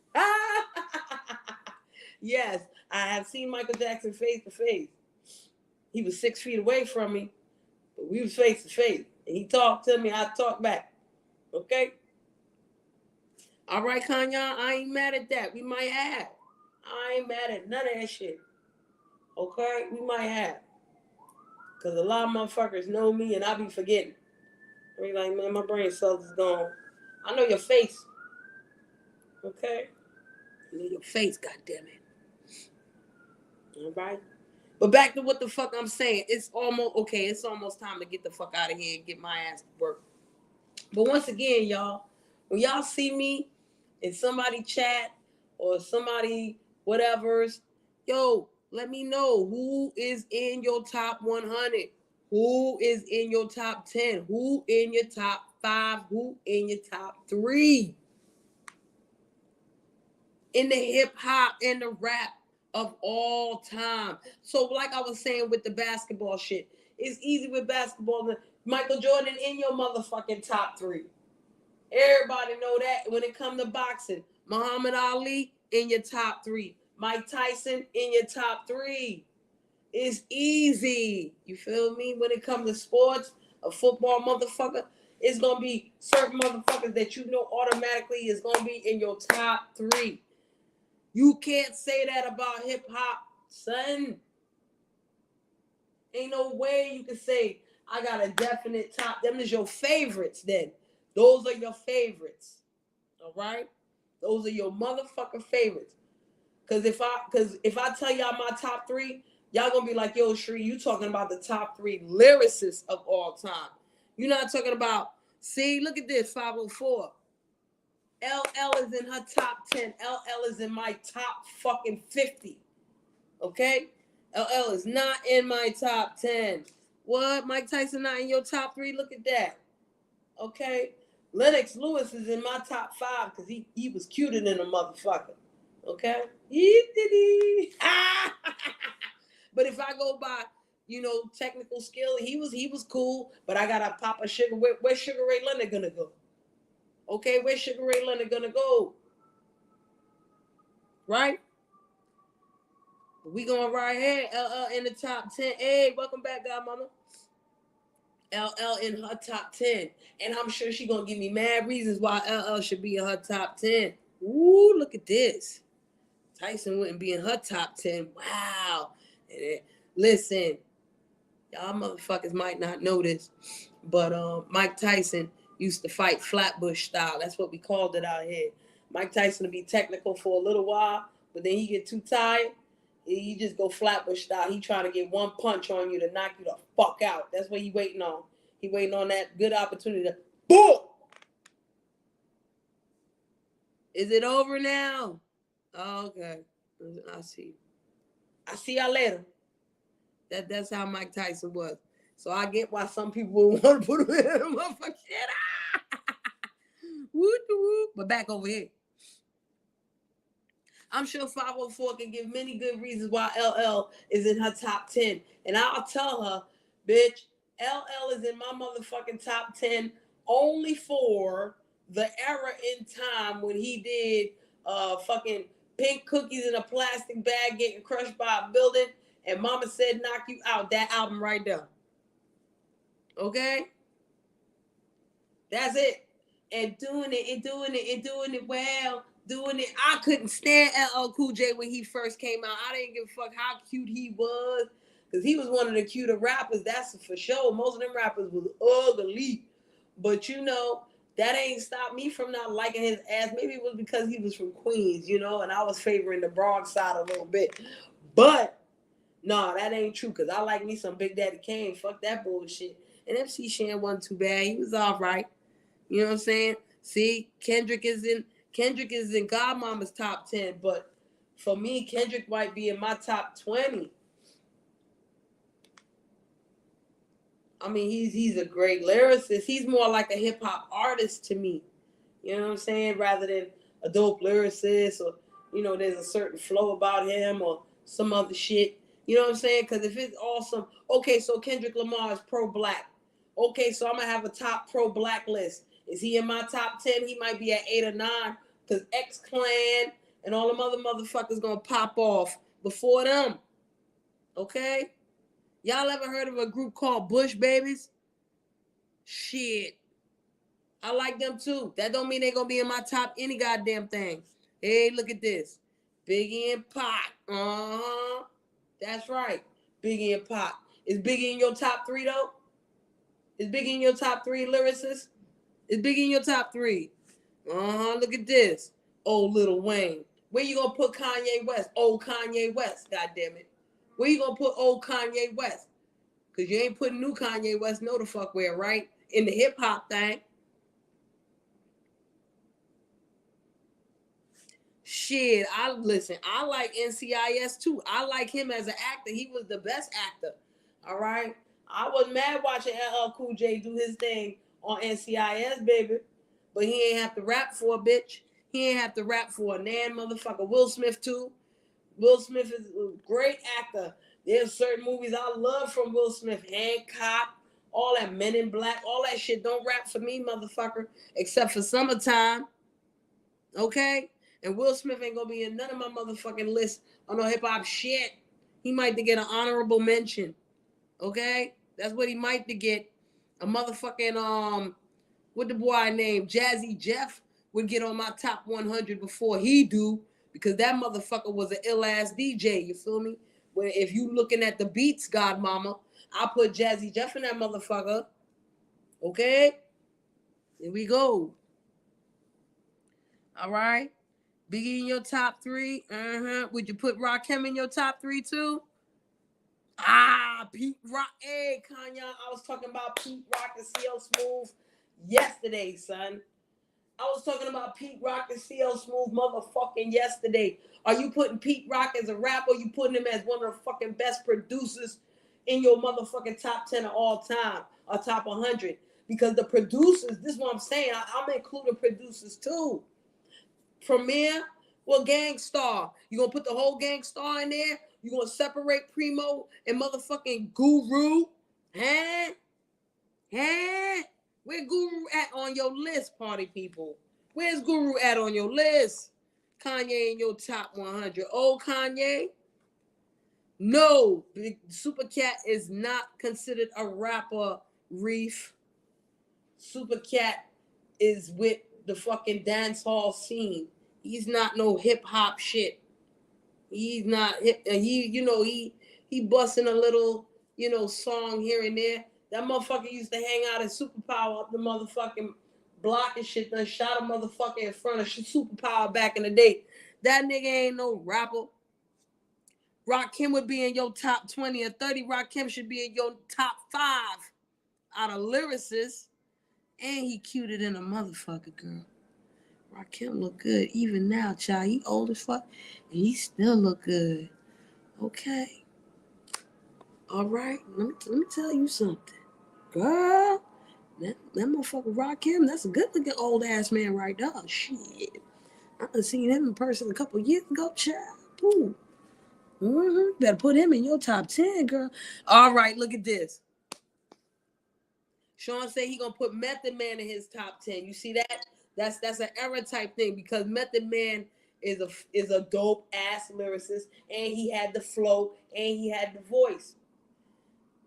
Yes, I have seen Michael Jackson face to face. He was 6 feet away from me, but we was face to face. And he talked to me, I talked back. Okay? All right, Kanye, I ain't mad at that. We might have. I ain't mad at none of that shit. Okay? We might have. Because a lot of motherfuckers know me and I be forgetting. I be like, man, my brain cells is gone. I know your face. Okay? I know your face, goddammit. All right? But back to what the fuck I'm saying. It's almost time to get the fuck out of here and get my ass to work. But once again, y'all, when y'all see me in somebody chat or somebody whatever's, yo, let me know who is in your top 100, who is in your top 10, who in your top 5, who in your top 3 in the hip hop and the rap of all time. So like I was saying with the basketball shit, it's easy with basketball. Michael Jordan in your motherfucking top 3. Everybody know that. When it comes to boxing, Muhammad Ali in your top 3. Mike Tyson in your top 3. It's easy. You feel me? When it comes to sports, a football motherfucker, it's going to be certain motherfuckers that you know automatically is going to be in your top 3. You can't say that about hip hop, son. Ain't no way you can say, I got a definite top. Them is your favorites then. Those are your favorites. All right? Those are your motherfucking favorites. Because if I tell y'all my top 3, y'all gonna be like, yo, Shree, you talking about the top 3 lyricists of all time. You're not talking about, see, look at this, 504. LL is in her top 10. LL is in my top fucking 50. Okay? LL is not in my top 10. What? Mike Tyson not in your top 3? Look at that. Okay? Lennox Lewis is in my top 5 because he was cuter than a motherfucker. Okay? But if I go by, technical skill, he was cool, but I gotta pop a Sugar. Where's Sugar Ray Leonard gonna go? Okay, where's Sugar Ray Leonard gonna go? Right? We going right here. LL in the top 10. Hey, welcome back, Godmama. LL in her top 10. And I'm sure she gonna give me mad reasons why LL should be in her top 10. Ooh, look at this. Tyson wouldn't be in her top 10. Wow. Listen, y'all motherfuckers might not know this, but Mike Tyson used to fight Flatbush style. That's what we called it out here. Mike Tyson would be technical for a little while, but then he get too tired. He just go Flatbush style. He trying to get one punch on you to knock you the fuck out. That's what he waiting on. He waiting on that good opportunity to boom. Is it over now? Oh, okay. I see. I see y'all later. That's how Mike Tyson was. So I get why some people would want to put him in a motherfucking shit. Whoop. But back over here. I'm sure 504 can give many good reasons why LL is in her top 10. And I'll tell her, bitch, LL is in my motherfucking top 10 only for the era in time when he did fucking Pink Cookies in a Plastic Bag getting crushed by a building and Mama Said Knock You Out. That album right there. Okay? That's it. And doing it well. Doing it. I couldn't stand LL Cool J when he first came out. I didn't give a fuck how cute he was. Because he was one of the cuter rappers. That's for sure. Most of them rappers was ugly. But you know, that ain't stopped me from not liking his ass. Maybe it was because he was from Queens, you know, and I was favoring the Bronx side a little bit. But no, that ain't true. Because I like me some Big Daddy Kane. Fuck that bullshit. And MC Shan wasn't too bad. He was all right. You know what I'm saying? See, Kendrick is in Godmama's top 10, but for me, Kendrick might be in my top 20. I mean, he's a great lyricist. He's more like a hip hop artist to me. You know what I'm saying? Rather than a dope lyricist or, you know, there's a certain flow about him or some other shit. You know what I'm saying? Because if it's awesome, okay, so Kendrick Lamar is pro-black. Okay, so I'm going to have a top pro-black list. Is he in my top 10? He might be at 8 or 9 because X-Clan and all them other motherfuckers going to pop off before them. Okay? Y'all ever heard of a group called Bush Babies? Shit. I like them too. That don't mean they going to be in my top any goddamn thing. Hey, look at this. Biggie and Pac. Uh-huh. That's right. Biggie and Pac. Is Biggie in your top 3 though? Is Biggie in your top 3 lyricists? Is Biggie in your top 3? Uh-huh. Look at this. Old Lil Wayne. Where you gonna put Kanye West? Old Kanye West, goddammit. Where you gonna put old Kanye West? Because you ain't putting new Kanye West no the fuck where, right? In the hip-hop thing. Shit, I like NCIS too. I like him as an actor. He was the best actor. All right. I was mad watching LL Cool J do his thing on NCIS, baby. But he ain't have to rap for a bitch. He ain't have to rap for a nan motherfucker. Will Smith too. Will Smith is a great actor. There's certain movies I love from Will Smith. Hancock, all that Men in Black, all that shit don't rap for me, motherfucker. Except for Summertime. Okay? And Will Smith ain't gonna be in none of my motherfucking lists on no hip-hop shit. He might to get an honorable mention. Okay? That's what he might to get. A motherfucking, what the boy named Jazzy Jeff would get on my top 100 before he do, because that motherfucker was an ill-ass DJ, you feel me? Where if you looking at the beats, Godmama, I put Jazzy Jeff in that motherfucker. Okay? Here we go. All right? Biggie in your top 3. Would you put Rakim in your top 3 too? Pete Rock. Hey, Kanye, I was talking about Pete Rock and CL Smooth yesterday, son. I was talking about Pete Rock and CL Smooth motherfucking yesterday. Are you putting Pete Rock as a rapper? Or you putting him as one of the fucking best producers in your motherfucking top 10 of all time or top 100? Because the producers, this is what I'm saying, I'm including producers too. Premier, well, Gang Starr. You gonna put the whole Gang Starr in there? You gonna separate Primo and motherfucking Guru? Huh? Where Guru at on your list, party people? Where's Guru at on your list? Kanye in your top 100. Oh, Kanye? No, Super Cat is not considered a rapper, Reef. Super Cat is with the fucking dance hall scene. He's not no hip hop shit. He's not hip. He busting a little, song here and there. That motherfucker used to hang out at Superpower up the motherfucking block and shit. Done shot a motherfucker in front of Superpower back in the day. That nigga ain't no rapper. Rakim would be in your top 20 or 30. Rakim should be in your top 5 out of lyricists. And he cuter than a motherfucker, girl. Rakim look good even now, child. He old as fuck, and he still look good. Okay. All right. Let me tell you something, girl. That motherfucker Rakim, that's a good looking old ass man right there. Shit. I done seen him in person a couple years ago, child. Ooh. Better put him in your top 10, girl. All right, look at this. Sean said he gonna put Method Man in his top 10. You see that? That's an era type thing because Method Man is a dope ass lyricist, and he had the flow and he had the voice.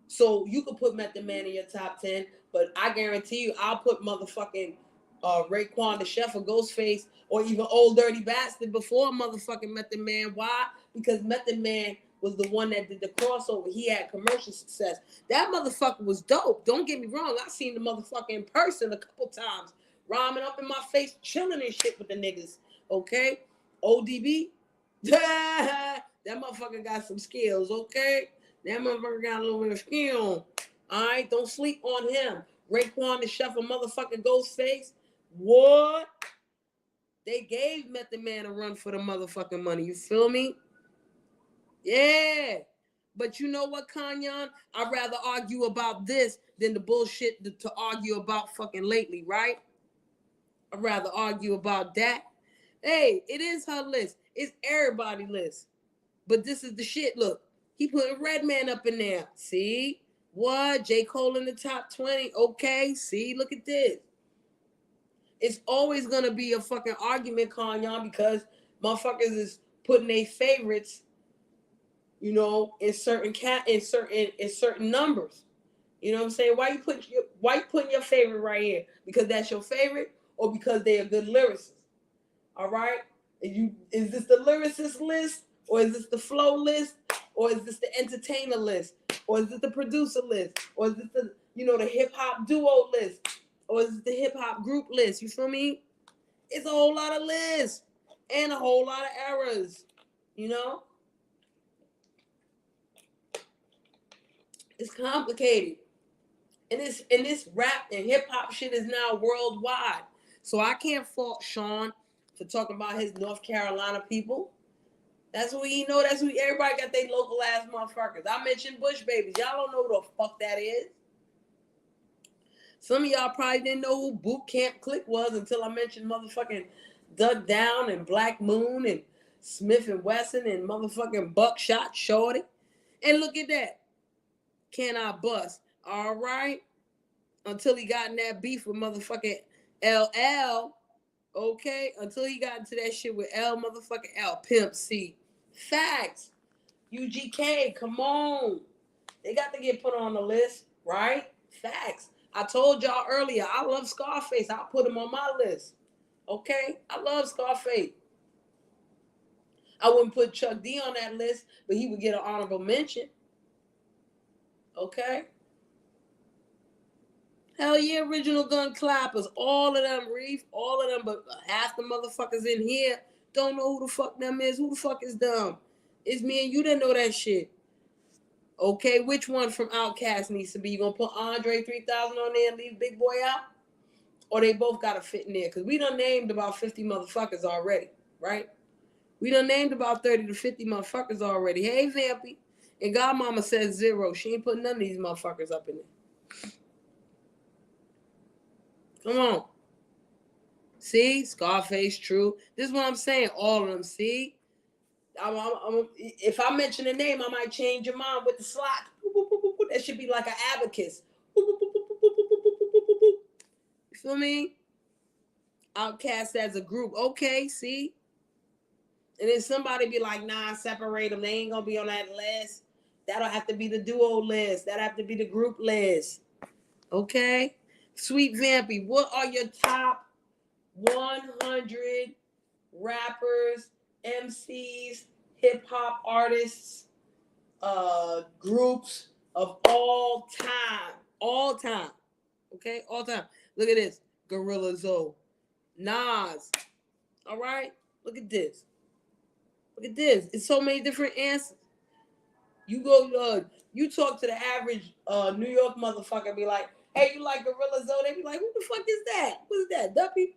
So you could put Method Man in your top 10, but I guarantee you, I'll put motherfucking Raekwon the Chef or Ghostface or even Old Dirty Bastard before motherfucking Method Man. Why? Because Method Man was the one that did the crossover. He had commercial success. That motherfucker was dope. Don't get me wrong. I seen the motherfucker in person a couple times, rhyming up in my face, chilling and shit with the niggas. Okay? ODB, that motherfucker got some skills, okay? That motherfucker got a little bit of skill. All right? Don't sleep on him. Raekwon the Chef a motherfucking Ghostface. What? They gave Method Man a run for the motherfucking money. You feel me? Yeah. But you know what, Kanyon? I'd rather argue about this than the bullshit to argue about fucking lately, right? I'd rather argue about that. Hey, it is her list. It's everybody's list. But this is the shit. Look, he put Redman up in there. See? What? J. Cole in the top 20. Okay. See? Look at this. It's always going to be a fucking argument, Kanyon, because motherfuckers is putting their favorites, you know, in certain numbers. You know what I'm saying? Why you putting your favorite right here? Because that's your favorite or because they're a good lyricist? All right? Is this the lyricist list? Or is this the flow list? Or is this the entertainer list? Or is this the producer list? Or is this the, the hip hop duo list? Or is this the hip hop group list? You feel me? It's a whole lot of lists and a whole lot of errors. You know? It's complicated. And this rap and hip hop shit is now worldwide. So I can't fault Sean for talking about his North Carolina people. That's what you know. That's what everybody got their local ass motherfuckers. I mentioned Bush Babies. Y'all don't know who the fuck that is. Some of y'all probably didn't know who Boot Camp Click was until I mentioned motherfucking Duck Down and Black Moon and Smith and Wesson and motherfucking Buckshot Shorty. And look at that. Can I bust? All right. Until he got in that beef with motherfucking LL. Okay. Until he got into that shit with motherfucking L Pimp C. Facts. UGK, come on. They got to get put on the list, right? Facts. I told y'all earlier, I love Scarface. I'll put him on my list. Okay? I love Scarface. I wouldn't put Chuck D on that list, but he would get an honorable mention. Okay? Hell yeah, original gun clappers. All of them, Reef. All of them, but half the motherfuckers in here don't know who the fuck them is. Who the fuck is them? It's me and you that know that shit. Okay, which one from Outkast needs to be? You gonna put Andre 3000 on there and leave Big Boy out? Or they both gotta fit in there? Because we done named about 50 motherfuckers already, right? We done named about 30 to 50 motherfuckers already. Hey, Vampy. And Godmama says 0. She ain't putting none of these motherfuckers up in there. Come on. See? Scarface, true. This is what I'm saying. All of them, see? If I mention a name, I might change your mind with the slot. That should be like an abacus. You feel me? Outkast as a group. Okay, see? And then somebody be like, nah, separate them. They ain't going to be on that list. That'll have to be the duo list. That'll have to be the group list. Okay? Sweet Vampy, what are your top 100 rappers, MCs, hip-hop artists, groups of all time? All time. Okay? All time. Look at this. Gorilla Zoe. Nas. All right? Look at this. Look at this. It's so many different answers. You go, you talk to the average New York motherfucker, be like, hey, you like Gorilla Zoe? They be like, who the fuck is that? Who's that? Duppy?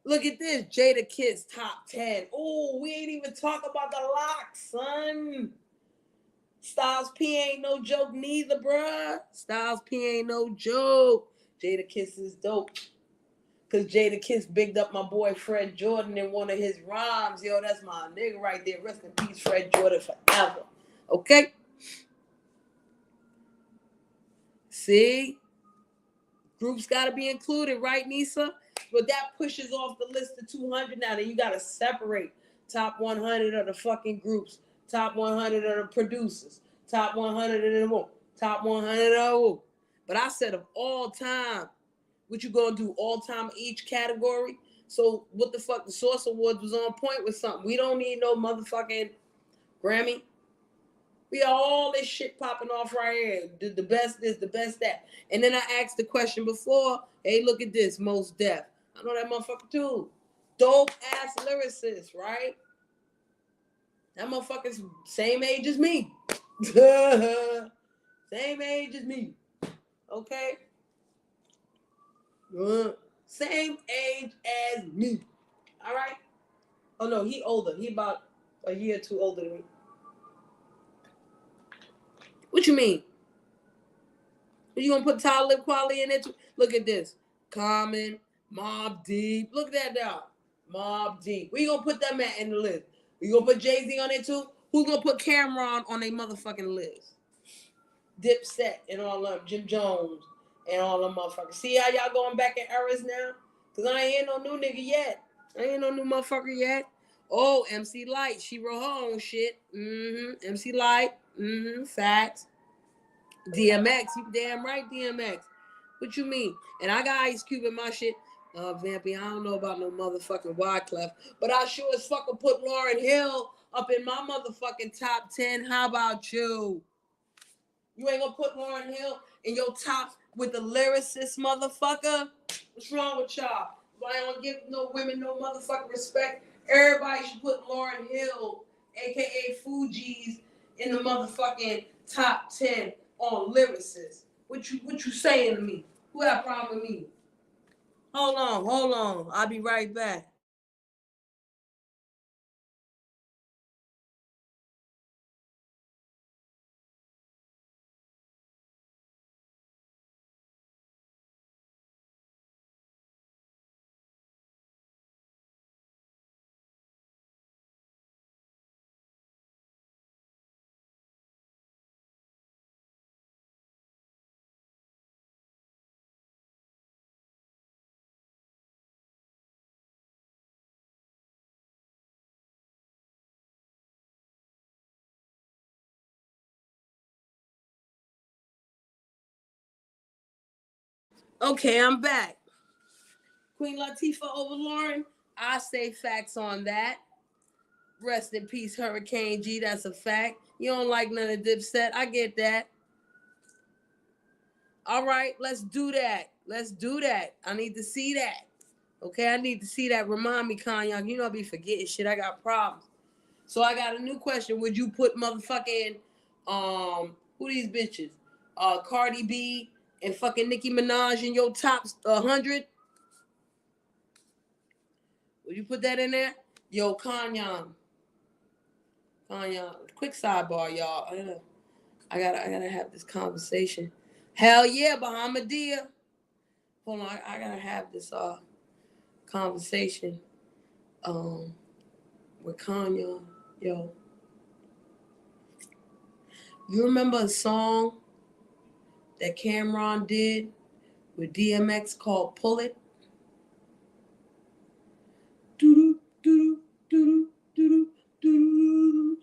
Look at this. Jada Kiss top 10. Oh, we ain't even talk about the locks, son. Styles P ain't no joke neither, bruh. Styles P ain't no joke. Jada Kiss is dope. Because Jada Kiss bigged up my boy Fred Jordan in one of his rhymes. Yo, that's my nigga right there. Rest in peace, Fred Jordan, forever. Okay? See? Groups got to be included, right, Nisa? But that pushes off the list of 200 now. Then you got to separate top 100 of the fucking groups, top 100 of the producers, top 100 of them, top 100 of them. But I said of all time, what you gonna do? All time each category? So what the fuck? The Source Awards was on point with something. We don't need no motherfucking Grammy. We got all this shit popping off right here. The best this, the best that. And then I asked the question before, hey, look at this, Most Def. I know that motherfucker too. Dope ass lyricist, right? That motherfucker's same age as me. Same age as me. Okay? Same age as me. All right? Oh no, he older. He about a year or two older than me. What you mean? You gonna put Talib Kweli in it too? Look at this. Common, Mobb Deep. Look at that down. Mobb Deep. Where you gonna put that man in the list? You gonna put Jay-Z on it too? Who's gonna put Cameron on a motherfucking list? Dipset and all them, Jim Jones and all them motherfuckers. See how y'all going back in eras now? Cause I ain't no new nigga yet. I ain't no new motherfucker yet. Oh, MC Light, she wrote her own shit. MC Light. Facts. DMX, you damn right, DMX. What you mean? And I got Ice Cube in my shit. Vampy, I don't know about no motherfucking Wyclef, but I sure as fuck will put Lauryn Hill up in my motherfucking top 10. How about you? You ain't gonna put Lauryn Hill in your top with the lyricist, motherfucker? What's wrong with y'all? Why don't give no women no motherfucking respect? Everybody should put Lauryn Hill, aka Fugees, in the motherfucking top 10 on lyricists. What you saying to me? Who got a problem with me? Hold on. I'll be right back. Okay, I'm back. Queen Latifah over Lauren. I say facts on that. Rest in peace, Hurricane G. That's a fact. You don't like none of Dipset. I get that. All right, let's do that. I need to see that. Okay, I need to see that. Remind me, Kanye. You know I be forgetting shit. I got problems. So I got a new question. Would you put motherfucking who these bitches? Cardi B and fucking Nicki Minaj in your top 100? Would you put that in there? Yo, Kanye. Quick sidebar, y'all. I gotta have this conversation. Hell yeah, Bahamadia. Hold on, I gotta have this conversation with Kanye. Yo, you remember a song that Cameron did with DMX called "Pull It"? Doo doo doo doo doo doo.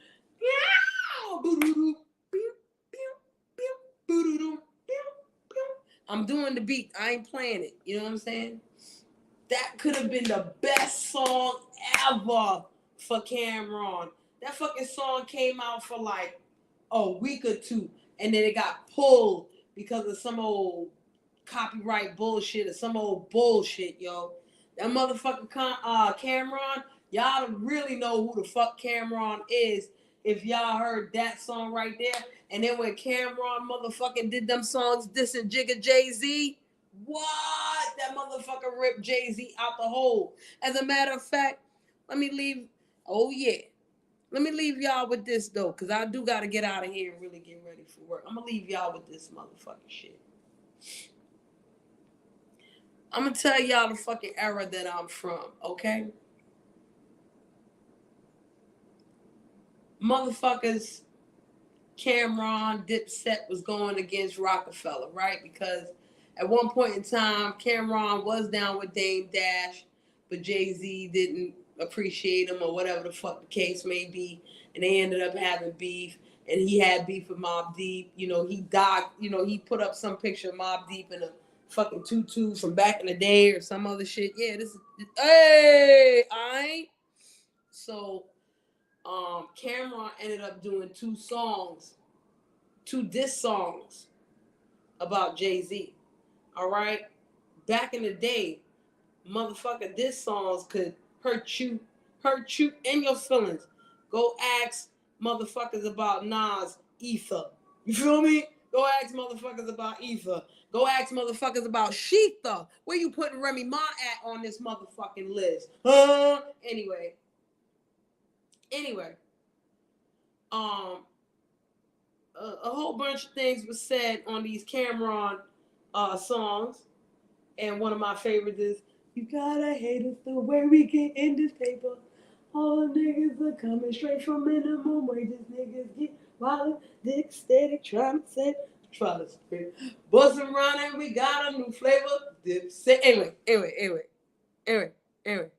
I'm doing the beat. I ain't playing it. You know what I'm saying? That could have been the best song ever for Cameron. That fucking song came out for like a week or two, and then it got pulled because of some old copyright bullshit or some old bullshit, yo. That motherfucker Cameron, Y'all really know who the fuck Cameron is if y'all heard that song right there. And then when Cameron motherfucking did them songs dissing Jigga Jay-Z, what? That motherfucker ripped Jay-Z out the hole. As a matter of fact, let me leave. Oh, yeah. Let me leave y'all with this, though, because I do got to get out of here and really get ready for work. I'm going to leave y'all with this motherfucking shit. I'm going to tell y'all the fucking era that I'm from, okay? Motherfuckers, Cameron, Dipset was going against Rockefeller, right? Because at one point in time, Cameron was down with Dame Dash, but Jay-Z didn't appreciate him or whatever the fuck the case may be. And they ended up having beef. And he had beef with Mobb Deep. You know, he died. You know, he put up some picture of Mobb Deep in a fucking tutu from back in the day or some other shit. Yeah, this is, hey, I. So, Cameron ended up doing two diss songs about Jay-Z. All right? Back in the day, motherfucker, diss songs could hurt you and your feelings. Go ask motherfuckers about Nas, Ether. You feel me? Go ask motherfuckers about Ether. Go ask motherfuckers about Sheetha. Where you putting Remy Ma at on this motherfucking list? Anyway. A whole bunch of things was said on these Cameron songs. And one of my favorites is, you gotta hate us the way we get in this paper. All the niggas are coming straight from minimum wages. Niggas get wild, dick steady, trying to say, buzzing around and we got a new flavor. Anyway.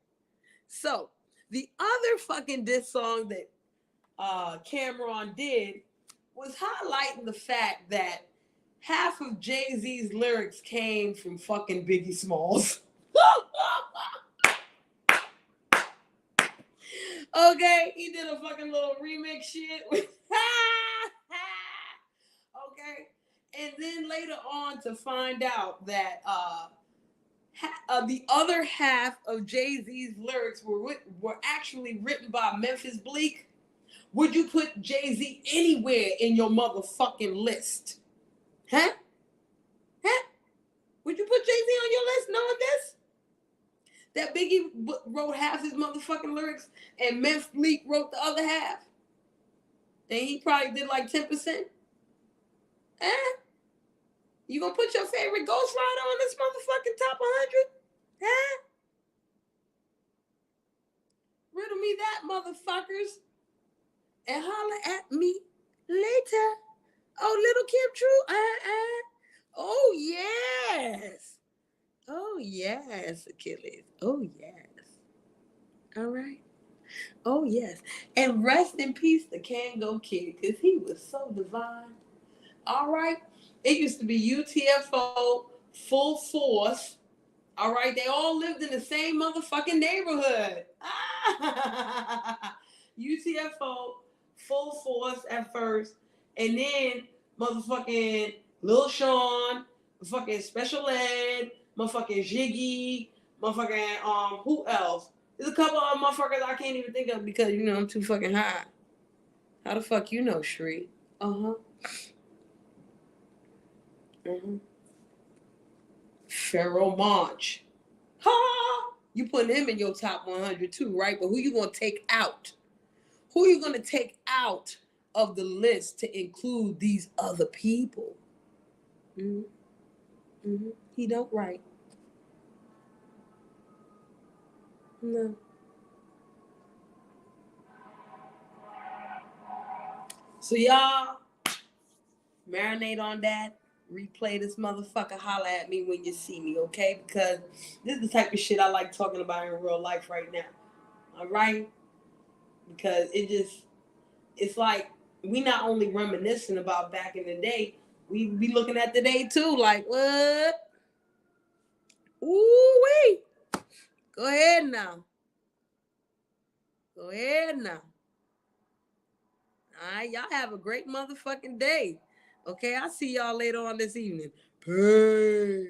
So, the other fucking diss song that Cameron did was highlighting the fact that half of Jay-Z's lyrics came from fucking Biggie Smalls. Okay, he did a fucking little remix shit. Okay. And then later on to find out that the other half of Jay-Z's lyrics were actually written by Memphis Bleak. Would you put Jay-Z anywhere in your motherfucking list? Huh? Would you put Jay-Z on your list knowing this? That Biggie wrote half his motherfucking lyrics and Memphis Bleak wrote the other half. Then he probably did like 10%. You gonna put your favorite Ghost Rider on this motherfucking top 100? Riddle me that, motherfuckers. And holler at me later. Oh, little Kim True. Oh, yes. Oh, yes, Achilles. Oh, yes. All right. Oh, yes. And rest in peace to Kango Kid, because he was so divine. All right. It used to be UTFO, Full Force. All right. They all lived in the same motherfucking neighborhood. UTFO, Full Force at first. And then motherfucking Lil Sean, fucking Special Ed, motherfucking Jiggy, motherfucking, who else? There's a couple of motherfuckers I can't even think of because, you know, I'm too fucking high. How the fuck you know, Shree? Pharaoh Monch. Ha! You put him in your top 100 too, right? But who you gonna take out? Who you gonna take out of the list to include these other people? He don't write. No. So y'all marinate on that. Replay this motherfucker. Holla at me when you see me, okay? Because this is the type of shit I like talking about in real life right now. All right? Because it's like we not only reminiscing about back in the day, we be looking at today too. Like, what? Ooh, wait. Go ahead now. All right, y'all have a great motherfucking day. Okay, I'll see y'all later on this evening. Peace.